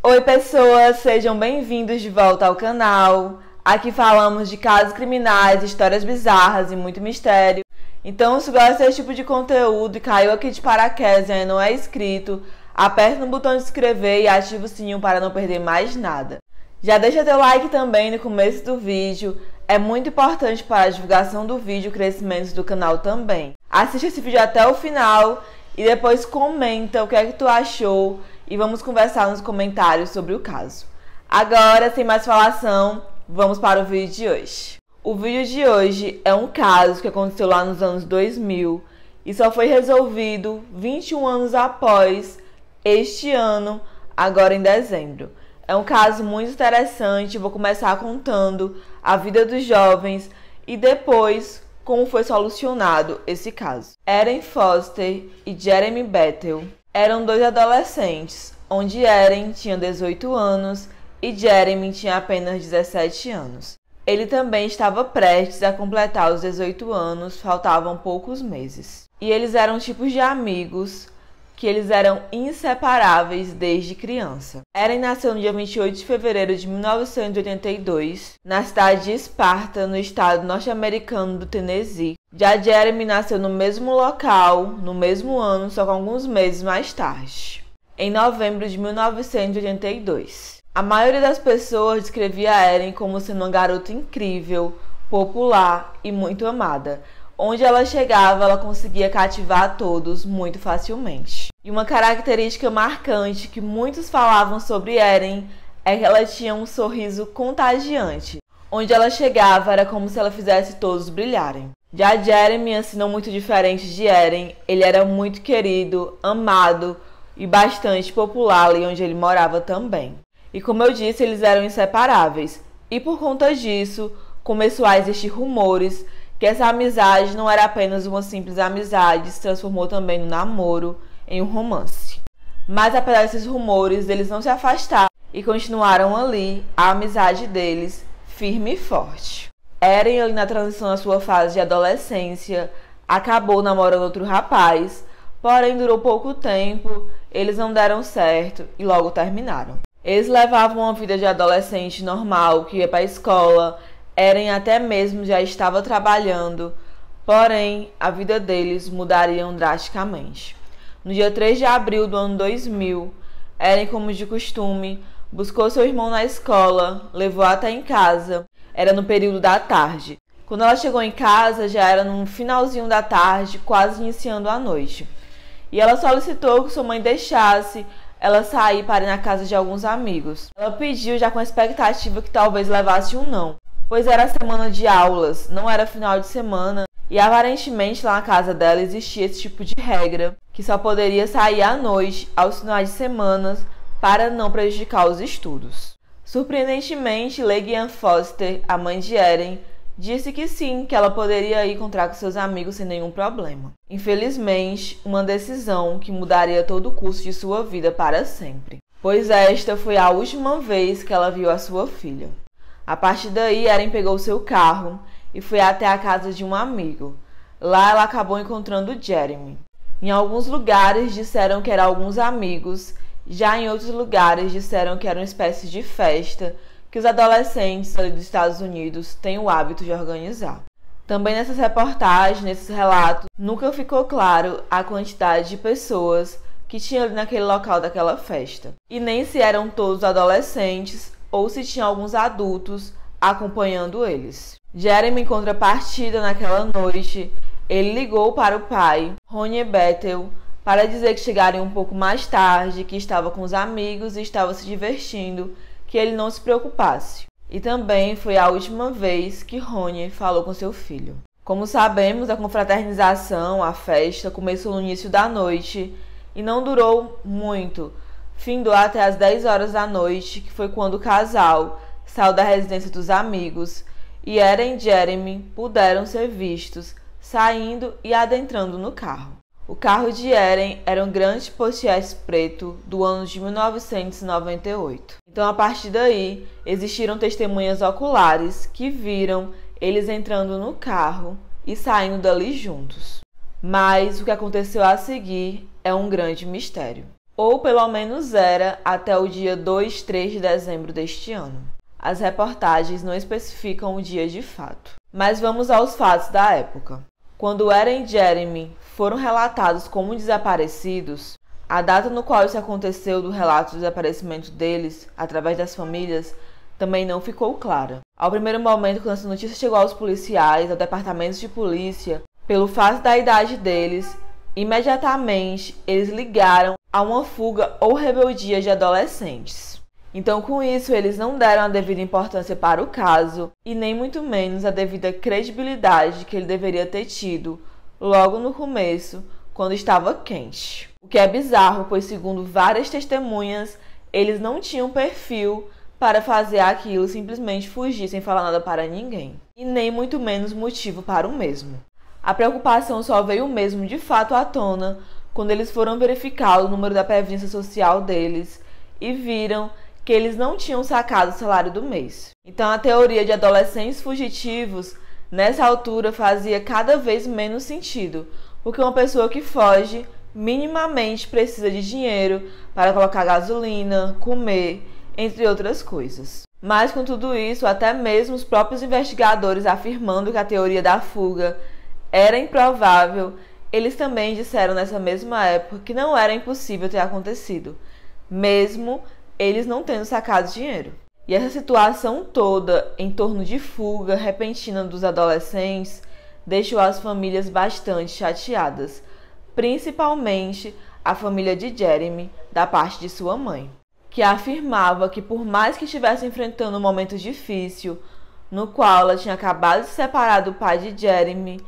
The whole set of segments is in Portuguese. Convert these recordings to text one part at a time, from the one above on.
Oi pessoas, sejam bem-vindos de volta ao canal. Aqui falamos de casos criminais, histórias bizarras e muito mistério. Então se gosta desse tipo de conteúdo e caiu aqui de paraquedas e ainda não é inscrito, aperta no botão de se inscrever e ativa o sininho para não perder mais nada. Já deixa teu like também no começo do vídeo, é muito importante para a divulgação do vídeo e o crescimento do canal também. Assiste esse vídeo até o final e depois comenta o que é que tu achou e vamos conversar nos comentários sobre o caso. Agora, sem mais falação, vamos para o vídeo de hoje. O vídeo de hoje é um caso que aconteceu lá nos anos 2000 e só foi resolvido 21 anos após este ano, agora em dezembro. É um caso muito interessante, vou começar contando a vida dos jovens e depois como foi solucionado esse caso. Erin Foster e Jeremy Bethel eram dois adolescentes, onde Erin tinha 18 anos e Jeremy tinha apenas 17 anos. Ele também estava prestes a completar os 18 anos, faltavam poucos meses. E eles eram tipos de amigos que eles eram inseparáveis desde criança. Erin nasceu no dia 28 de fevereiro de 1982, na cidade de Esparta, no estado norte-americano do Tennessee. Já Jeremy nasceu no mesmo local, no mesmo ano, só com alguns meses mais tarde, em novembro de 1982. A maioria das pessoas descrevia Erin como sendo uma garota incrível, popular e muito amada. Onde ela chegava, ela conseguia cativar a todos muito facilmente. E uma característica marcante que muitos falavam sobre Erin é que ela tinha um sorriso contagiante. Onde ela chegava, era como se ela fizesse todos brilharem. Já Jeremy, assim, não muito diferente de Erin, ele era muito querido, amado e bastante popular ali onde ele morava também. E como eu disse, eles eram inseparáveis. E por conta disso, começou a existir rumores que essa amizade não era apenas uma simples amizade, se transformou também no namoro, em um romance. Mas apesar desses rumores, eles não se afastaram e continuaram ali, a amizade deles, firme e forte. Erin, ali na transição da sua fase de adolescência, acabou namorando outro rapaz, porém durou pouco tempo, eles não deram certo e logo terminaram. Eles levavam uma vida de adolescente normal, que ia para a escola. Erin até mesmo já estava trabalhando, porém a vida deles mudaria drasticamente. No dia 3 de abril do ano 2000, Erin, como de costume, buscou seu irmão na escola, levou até em casa, era no período da tarde. Quando ela chegou em casa, já era no finalzinho da tarde, quase iniciando a noite. E ela solicitou que sua mãe deixasse ela sair para ir na casa de alguns amigos. Ela pediu já com a expectativa que talvez levasse um não, pois era semana de aulas, não era final de semana, e aparentemente lá na casa dela existia esse tipo de regra, que só poderia sair à noite, aos finais de semana, para não prejudicar os estudos. Surpreendentemente, Leigh Foster, a mãe de Erin, disse que sim, que ela poderia ir encontrar com seus amigos sem nenhum problema. Infelizmente, uma decisão que mudaria todo o curso de sua vida para sempre, pois esta foi a última vez que ela viu a sua filha. A partir daí, Erin pegou seu carro e foi até a casa de um amigo. Lá ela acabou encontrando Jeremy. Em alguns lugares disseram que eram alguns amigos, já em outros lugares disseram que era uma espécie de festa que os adolescentes ali dos Estados Unidos têm o hábito de organizar. Também nessas reportagens, nesses relatos, nunca ficou claro a quantidade de pessoas que tinham ali naquele local daquela festa. E nem se eram todos adolescentes ou se tinha alguns adultos acompanhando eles. Jeremy, em contrapartida, naquela noite, ele ligou para o pai, Ronnie Bethel, para dizer que chegaria um pouco mais tarde, que estava com os amigos e estava se divertindo, que ele não se preocupasse. E também foi a última vez que Ronnie falou com seu filho. Como sabemos, a confraternização, a festa, começou no início da noite e não durou muito. Findou até as 10 horas da noite, que foi quando o casal saiu da residência dos amigos e Erin e Jeremy puderam ser vistos saindo e adentrando no carro. O carro de Erin era um grande Porsche preto do ano de 1998. Então, a partir daí, existiram testemunhas oculares que viram eles entrando no carro e saindo dali juntos. Mas o que aconteceu a seguir é um grande mistério. ou pelo menos era até o dia 2-3 de dezembro deste ano. As reportagens não especificam o dia de fato. Mas vamos aos fatos da época. Quando Eren e Jeremy foram relatados como desaparecidos, a data no qual isso aconteceu do relato do desaparecimento deles, através das famílias, também não ficou clara. Ao primeiro momento, quando essa notícia chegou aos policiais, ao departamento de polícia, pelo fato da idade deles, imediatamente eles ligaram a uma fuga ou rebeldia de adolescentes. Então, com isso, eles não deram a devida importância para o caso e nem muito menos a devida credibilidade que ele deveria ter tido logo no começo, quando estava quente. O que é bizarro, pois segundo várias testemunhas, eles não tinham perfil para fazer aquilo, simplesmente fugir sem falar nada para ninguém. E nem muito menos motivo para o mesmo. A preocupação só veio mesmo de fato à tona quando eles foram verificar o número da previdência social deles e viram que eles não tinham sacado o salário do mês. Então a teoria de adolescentes fugitivos nessa altura fazia cada vez menos sentido, porque uma pessoa que foge minimamente precisa de dinheiro para colocar gasolina, comer, entre outras coisas. Mas com tudo isso, até mesmo os próprios investigadores afirmando que a teoria da fuga era improvável, eles também disseram nessa mesma época que não era impossível ter acontecido, mesmo eles não tendo sacado dinheiro. E essa situação toda em torno de fuga repentina dos adolescentes deixou as famílias bastante chateadas, principalmente a família de Jeremy, da parte de sua mãe, que afirmava que por mais que estivesse enfrentando um momento difícil, no qual ela tinha acabado de se separar do pai de Jeremy,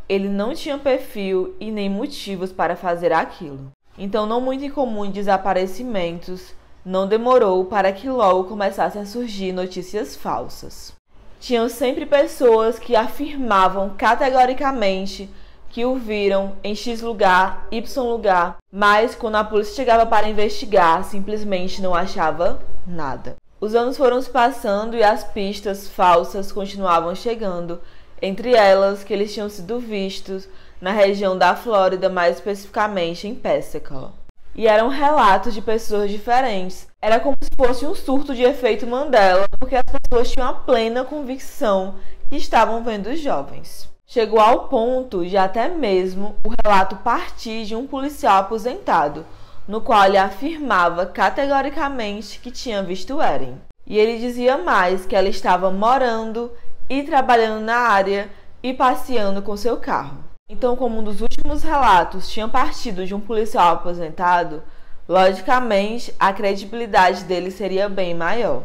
ele não tinha perfil e nem motivos para fazer aquilo. Então, não muito incomum em desaparecimentos, não demorou para que logo começassem a surgir notícias falsas. Tinham sempre pessoas que afirmavam categoricamente que o viram em X lugar, Y lugar, mas quando a polícia chegava para investigar, simplesmente não achava nada. Os anos foram se passando e as pistas falsas continuavam chegando, entre elas que eles tinham sido vistos na região da Flórida, mais especificamente em Pensacola. E eram relatos de pessoas diferentes. Era como se fosse um surto de efeito Mandela, porque as pessoas tinham a plena convicção que estavam vendo os jovens. Chegou ao ponto de até mesmo o relato partir de um policial aposentado, no qual ele afirmava categoricamente que tinha visto Eren. E ele dizia mais que ela estava morando e trabalhando na área e passeando com seu carro. Então, como um dos últimos relatos tinha partido de um policial aposentado, logicamente a credibilidade dele seria bem maior.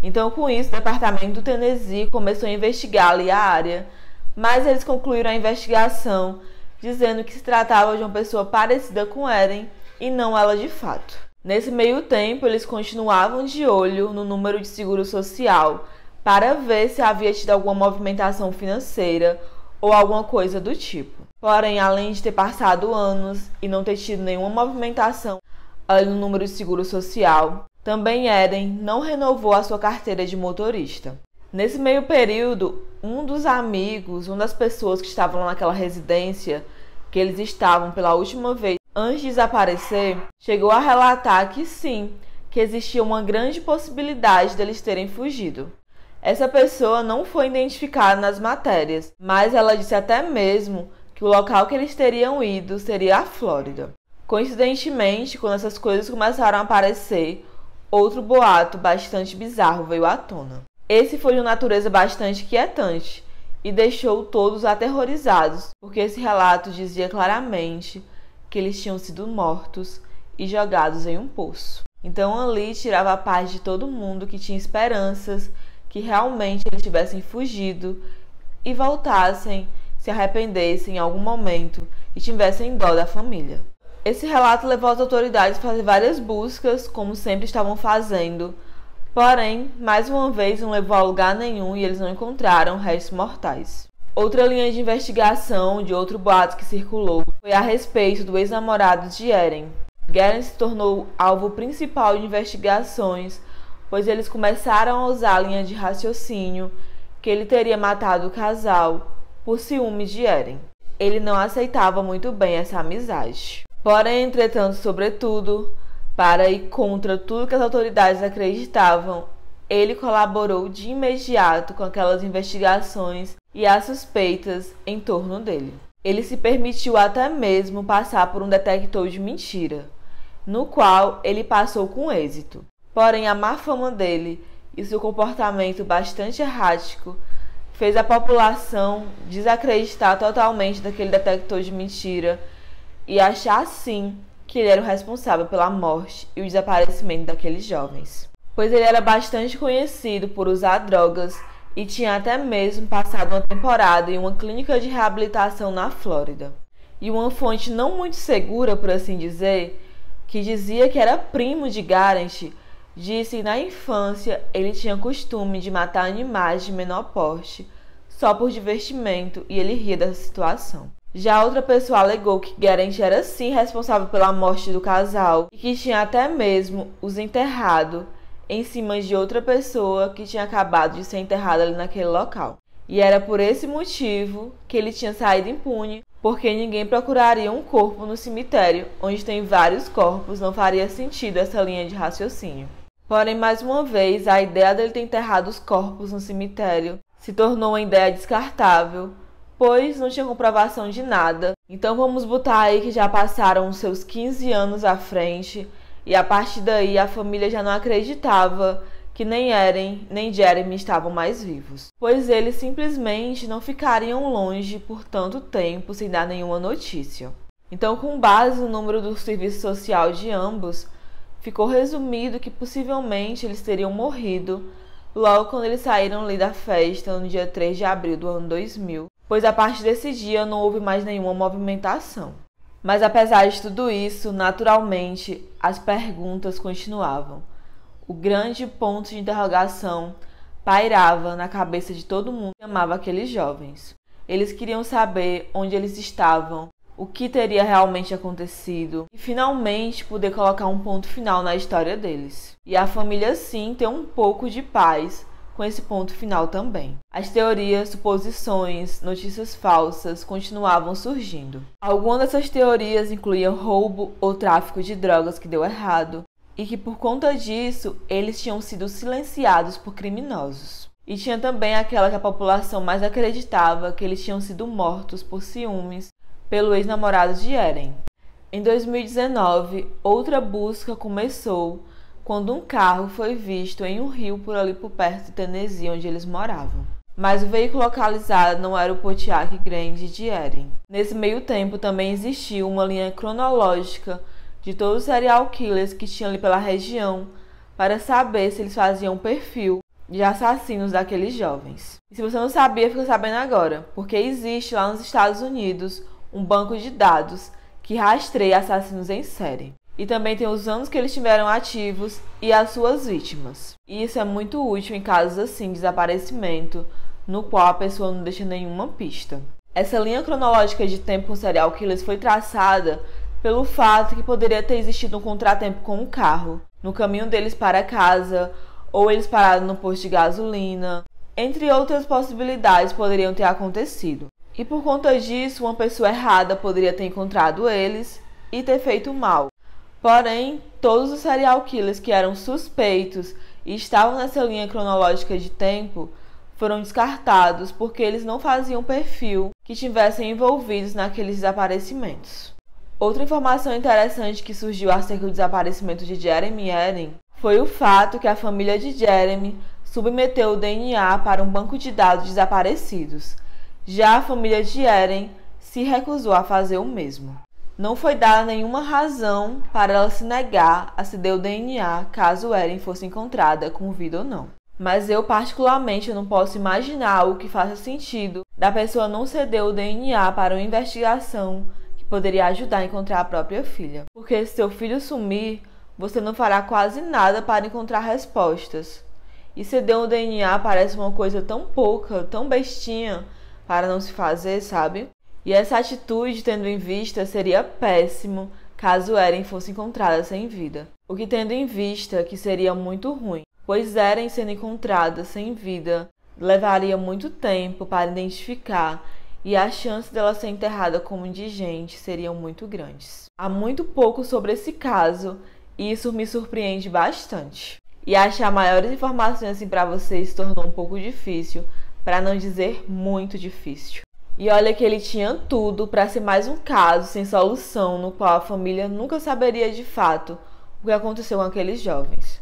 Então, com isso, o departamento do Tennessee começou a investigar ali a área, mas eles concluíram a investigação dizendo que se tratava de uma pessoa parecida com Eren e não ela de fato. Nesse meio tempo, eles continuavam de olho no número de seguro social para ver se havia tido alguma movimentação financeira ou alguma coisa do tipo. Porém, além de ter passado anos e não ter tido nenhuma movimentação ali no número de seguro social, também Eren não renovou a sua carteira de motorista. Nesse meio período, um dos amigos, uma das pessoas que estavam lá naquela residência, que eles estavam pela última vez antes de desaparecer, chegou a relatar que sim, que existia uma grande possibilidade deles terem fugido. Essa pessoa não foi identificada nas matérias, mas ela disse até mesmo que o local que eles teriam ido seria a Flórida. Coincidentemente, quando essas coisas começaram a aparecer, outro boato bastante bizarro veio à tona. Esse foi de uma natureza bastante inquietante e deixou todos aterrorizados, porque esse relato dizia claramente que eles tinham sido mortos e jogados em um poço. Então ali tirava a paz de todo mundo que tinha esperanças que realmente eles tivessem fugido e voltassem, se arrependessem em algum momento e tivessem dó da família. Esse relato levou as autoridades a fazer várias buscas, como sempre estavam fazendo, porém, mais uma vez não levou a lugar nenhum e eles não encontraram restos mortais. Outra linha de investigação de outro boato que circulou foi a respeito do ex-namorado de Eren. Garen se tornou alvo principal de investigações, pois eles começaram a usar a linha de raciocínio que ele teria matado o casal por ciúmes de Eren. Ele não aceitava muito bem essa amizade. Porém, entretanto, sobretudo, Para ir contra tudo que as autoridades acreditavam, ele colaborou de imediato com aquelas investigações e as suspeitas em torno dele. Ele se permitiu até mesmo passar por um detector de mentira, no qual ele passou com êxito. Porém, a má fama dele e seu comportamento bastante errático fez a população desacreditar totalmente daquele detector de mentira e achar sim que ele era o responsável pela morte e o desaparecimento daqueles jovens. Pois ele era bastante conhecido por usar drogas e tinha até mesmo passado uma temporada em uma clínica de reabilitação na Flórida. E uma fonte não muito segura, por assim dizer, que dizia que era primo de Garrett, disse que na infância ele tinha costume de matar animais de menor porte só por divertimento e ele ria dessa situação. Já outra pessoa alegou que Garrett era sim responsável pela morte do casal e que tinha até mesmo os enterrado em cima de outra pessoa que tinha acabado de ser enterrada ali naquele local. E era por esse motivo que ele tinha saído impune, porque ninguém procuraria um corpo no cemitério, onde tem vários corpos, não faria sentido essa linha de raciocínio. Porém, mais uma vez, a ideia dele ter enterrado os corpos no cemitério se tornou uma ideia descartável, pois não tinha comprovação de nada. Então vamos botar aí que já passaram os seus 15 anos à frente, e a partir daí a família já não acreditava que nem Eren nem Jeremy estavam mais vivos, pois eles simplesmente não ficariam longe por tanto tempo sem dar nenhuma notícia. Então, com base no número do serviço social de ambos, ficou resumido que possivelmente eles teriam morrido logo quando eles saíram ali da festa no dia 3 de abril do ano 2000, pois a partir desse dia não houve mais nenhuma movimentação. Mas apesar de tudo isso, naturalmente, as perguntas continuavam. O grande ponto de interrogação pairava na cabeça de todo mundo que amava aqueles jovens. Eles queriam saber onde eles estavam, o que teria realmente acontecido e finalmente poder colocar um ponto final na história deles. E a família sim ter um pouco de paz com esse ponto final também. As teorias, suposições, notícias falsas continuavam surgindo. Algumas dessas teorias incluíam roubo ou tráfico de drogas que deu errado e que por conta disso eles tinham sido silenciados por criminosos. E tinha também aquela que a população mais acreditava que eles tinham sido mortos por ciúmes pelo ex-namorado de Eren. Em 2019, outra busca começou quando um carro foi visto em um rio por ali por perto de Tennessee, onde eles moravam. Mas o veículo localizado não era o Pontiac Grand de Eren. Nesse meio tempo também existiu uma linha cronológica de todos os serial killers que tinham ali pela região para saber se eles faziam perfil de assassinos daqueles jovens. E se você não sabia, fica sabendo agora, porque existe lá nos Estados Unidos um banco de dados que rastreia assassinos em série. E também tem os anos que eles tiveram ativos e as suas vítimas. E isso é muito útil em casos assim de desaparecimento, no qual a pessoa não deixa nenhuma pista. Essa linha cronológica de tempo com serial killers foi traçada pelo fato que poderia ter existido um contratempo com o carro, no caminho deles para casa, ou eles pararam no posto de gasolina, entre outras possibilidades poderiam ter acontecido. E por conta disso, uma pessoa errada poderia ter encontrado eles e ter feito mal. Porém, todos os serial killers que eram suspeitos e estavam nessa linha cronológica de tempo foram descartados porque eles não faziam perfil que tivessem envolvidos naqueles desaparecimentos. Outra informação interessante que surgiu acerca do desaparecimento de Jeremy e Eren foi o fato que a família de Jeremy submeteu o DNA para um banco de dados de desaparecidos. Já a família de Eren se recusou a fazer o mesmo. Não foi dada nenhuma razão para ela se negar a ceder o DNA caso Eren fosse encontrada com vida ou não. Mas eu particularmente não posso imaginar algo que faça sentido da pessoa não ceder o DNA para uma investigação que poderia ajudar a encontrar a própria filha. Porque se seu filho sumir, você não fará quase nada para encontrar respostas. E ceder o DNA parece uma coisa tão pouca, tão bestinha para não se fazer, sabe? E essa atitude, tendo em vista, seria péssimo caso Eren fosse encontrada sem vida. O que tendo em vista que seria muito ruim, pois Eren sendo encontrada sem vida levaria muito tempo para identificar e a chance dela ser enterrada como indigente seriam muito grandes. Há muito pouco sobre esse caso e isso me surpreende bastante. E achar maiores informações assim para vocês se tornou um pouco difícil, para não dizer muito difícil. E olha que ele tinha tudo para ser mais um caso sem solução, no qual a família nunca saberia de fato o que aconteceu com aqueles jovens.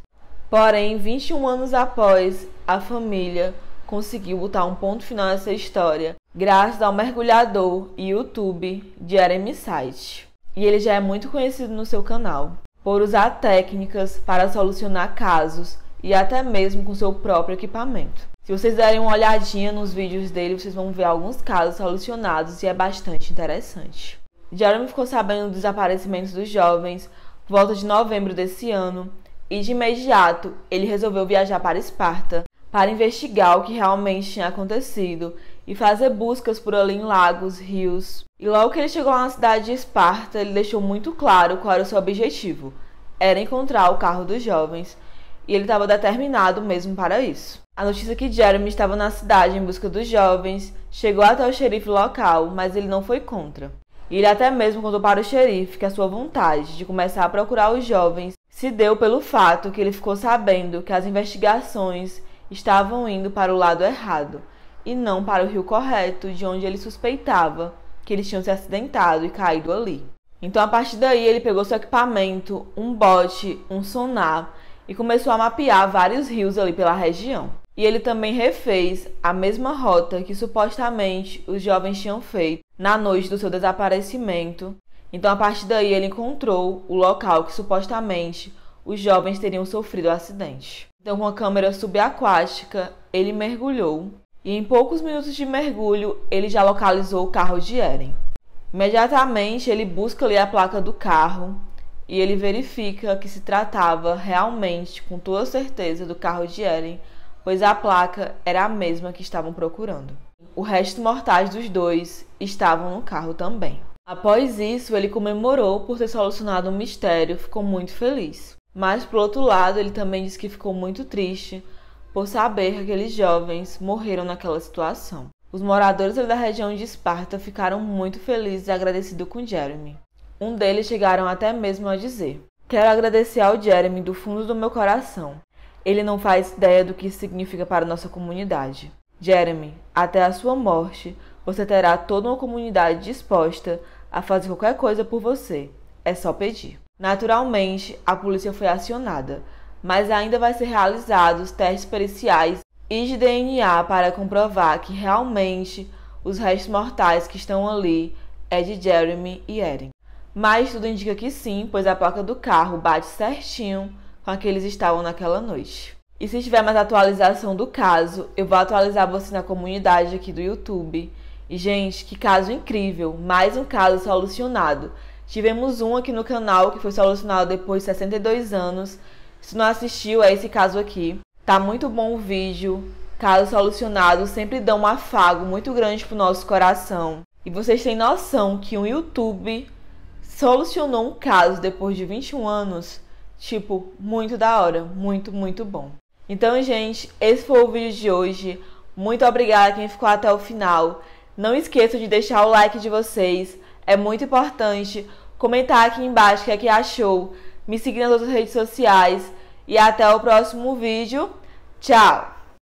Porém, 21 anos após, a família conseguiu botar um ponto final nessa história, graças ao mergulhador e YouTube Jeremy Sight. E ele já é muito conhecido no seu canal por usar técnicas para solucionar casos e até mesmo com seu próprio equipamento. Se vocês derem uma olhadinha nos vídeos dele, vocês vão ver alguns casos solucionados e é bastante interessante. Jeremy ficou sabendo dos desaparecimentos dos jovens por volta de novembro desse ano e de imediato ele resolveu viajar para Esparta para investigar o que realmente tinha acontecido e fazer buscas por ali em lagos, rios. E logo que ele chegou lá na cidade de Esparta, ele deixou muito claro qual era o seu objetivo. Era encontrar o carro dos jovens e ele estava determinado mesmo para isso. A notícia que Jeremy estava na cidade em busca dos jovens chegou até o xerife local, mas ele não foi contra. E ele até mesmo contou para o xerife que a sua vontade de começar a procurar os jovens se deu pelo fato que ele ficou sabendo que as investigações estavam indo para o lado errado e não para o rio correto, de onde ele suspeitava que eles tinham se acidentado e caído ali. Então, a partir daí, ele pegou seu equipamento, um bote, um sonar e começou a mapear vários rios ali pela região. E ele também refez a mesma rota que supostamente os jovens tinham feito na noite do seu desaparecimento. Então, a partir daí, ele encontrou o local que supostamente os jovens teriam sofrido o acidente. Então, com a câmera subaquática, ele mergulhou e em poucos minutos de mergulho, ele já localizou o carro de Eren. Imediatamente, ele busca ali a placa do carro e ele verifica que se tratava realmente, com toda certeza, do carro de Eren, pois a placa era a mesma que estavam procurando. O resto mortais dos dois estavam no carro também. Após isso, ele comemorou por ter solucionado um mistério, ficou muito feliz. Mas, por outro lado, ele também disse que ficou muito triste por saber que aqueles jovens morreram naquela situação. Os moradores da região de Esparta ficaram muito felizes e agradecidos com Jeremy. Um deles chegaram até mesmo a dizer: "Quero agradecer ao Jeremy do fundo do meu coração. Ele não faz ideia do que isso significa para nossa comunidade. Jeremy, até a sua morte, você terá toda uma comunidade disposta a fazer qualquer coisa por você. É só pedir." Naturalmente, a polícia foi acionada, mas ainda vai ser realizados testes periciais e de DNA para comprovar que realmente os restos mortais que estão ali é de Jeremy e Eren. Mas tudo indica que sim, pois a placa do carro bate certinho com a que eles estavam naquela noite. E se tiver mais atualização do caso, eu vou atualizar você na comunidade aqui do YouTube. E, gente, que caso incrível! Mais um caso solucionado. Tivemos um aqui no canal que foi solucionado depois de 62 anos. Se não assistiu a esse caso aqui, tá muito bom o vídeo. Casos solucionados sempre dão um afago muito grande pro nosso coração. E vocês têm noção que um YouTube solucionou um caso depois de 21 anos? Tipo, muito da hora, muito, muito bom. Então, gente, esse foi o vídeo de hoje. Muito obrigada a quem ficou até o final. Não esqueçam de deixar o like de vocês. É muito importante. Comentar aqui embaixo o que achou. Me seguir nas outras redes sociais. E até o próximo vídeo. Tchau!